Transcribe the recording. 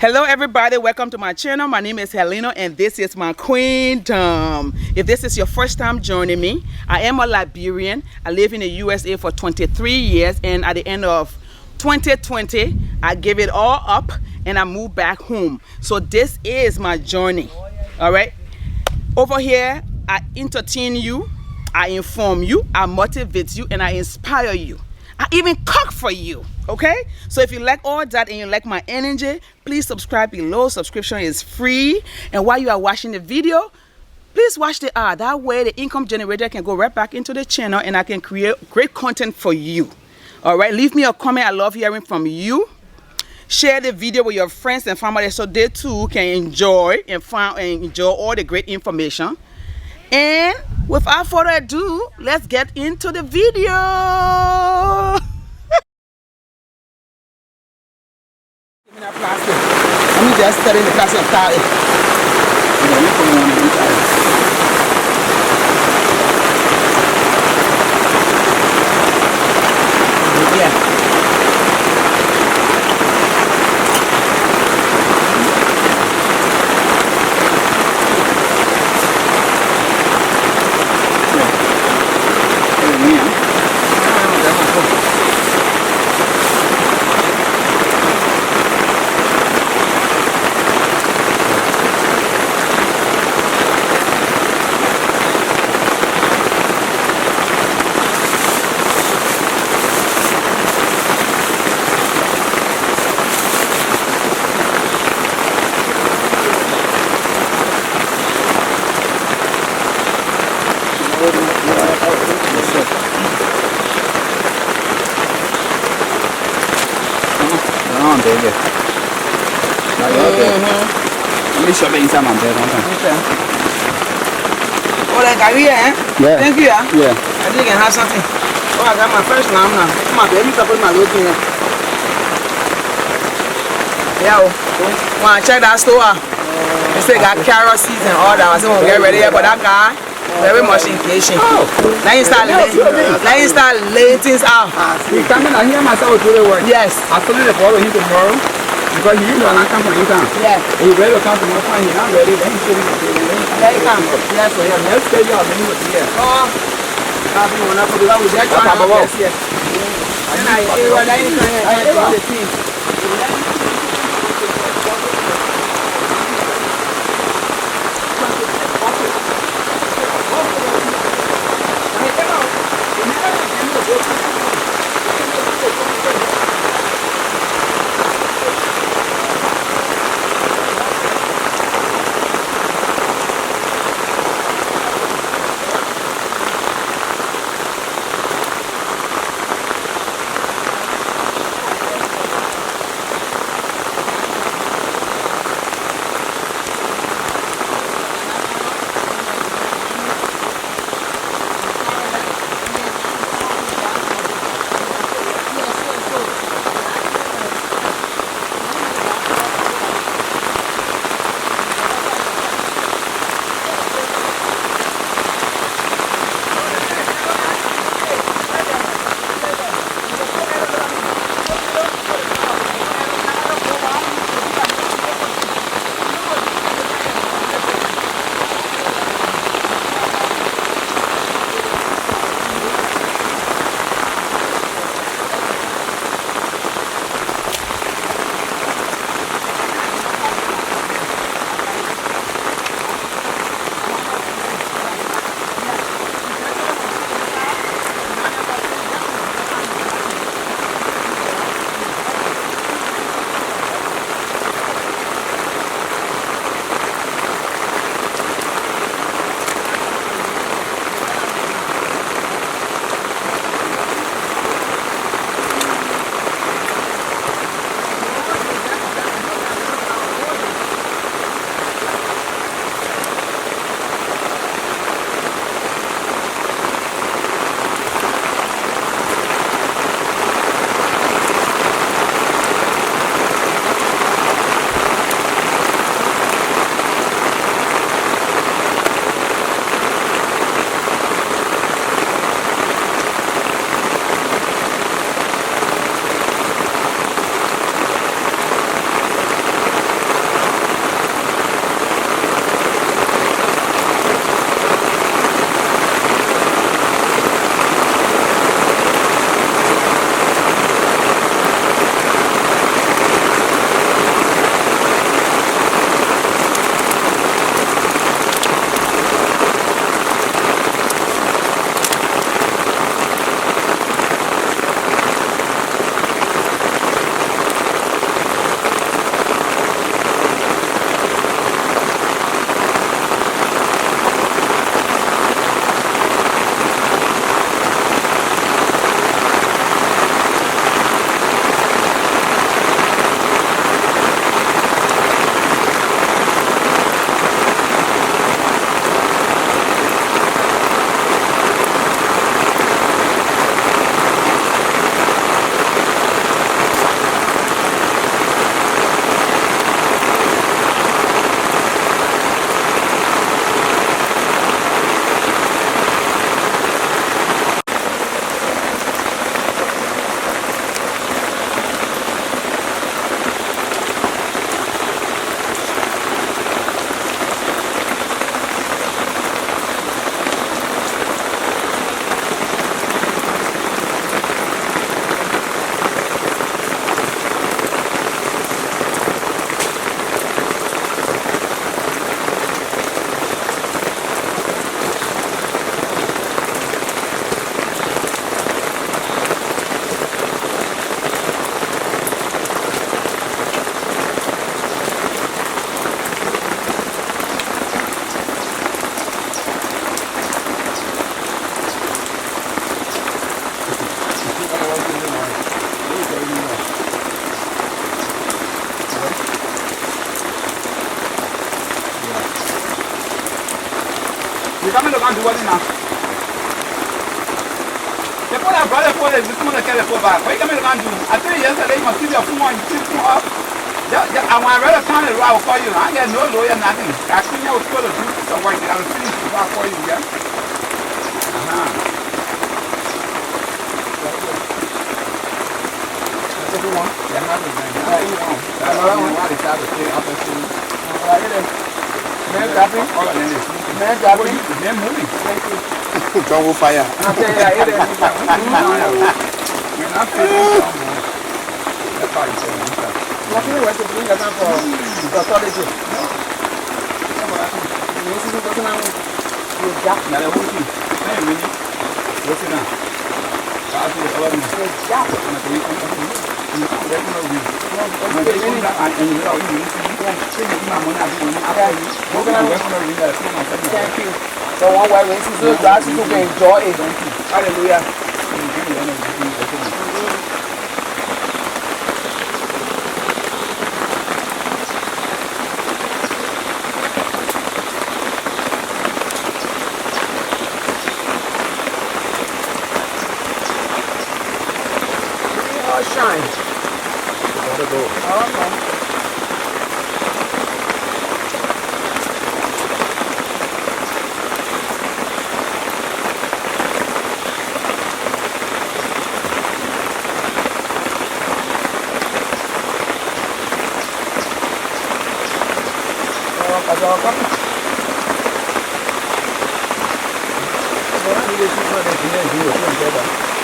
Hello everybody, welcome to my channel. My name is Helena and this is my queendom. If this is your first time joining me, I am a Liberian. I live in the USA for 23 years and at the end of 2020, I gave it all up and I moved back home. So this is my journey, all right? Over here, I entertain you, I inform you, I motivate you, and I inspire you. I even cook for you, okay? So if you like all that and you like my energy, please subscribe below. Subscription is free. And while you are watching the video, please watch the ad. That way the income generator can go right back into the channel and I can create great content for you. All right, leave me a comment. I love hearing from you. Share the video with your friends and family so they too can enjoy all the great information. And without further ado, let's get into the video. Give me that plastic. Let me just study the plastic of tally. Yeah. Let me show you inside my bed. Okay. Oh, like are you here? Yeah. Thank you. Yeah. I think I can have something. Oh, I got my first lamb now. Come on, baby, put my load in here. Yeah. Wanna check that store? They say got carrot seeds and all that. I said, we'll get ready here, but that guy very much impatient. Now you start laying things out. You come in and hear myself do the work. Yes. I told you to follow him tomorrow. Because you know I come from Utah. Yeah. And you ready to come from my time, you're not ready, then you should be ready. There you come. Yes, so yeah, next day you are going to be here. Oh, I'll be one up for the one with that kind of house here. And I the team. everybody now. They put our brother for this one that carry for back. What you coming to do? I tell you yesterday, you must keep your phone, you keep phone up. I want to rather turn it around for you. I get no lawyer, nothing. I think I was going to do some work. I was finished the back for you, yeah? Everyone, yeah, man. Man, grabbing. Man, grabbing. Man, moving. Don't fire. I'll tell you, it is. We're not feeling that's how you say it. What do you want to bring us up for authority? This is what I'm with Jack. Now, the whole thing. Hey, Minnie. What's it now? I'll do the other one. Jack. Thank you. So one way we see so glad you can enjoy it. Hallelujah. Shine. Gotta go. Okay. Together.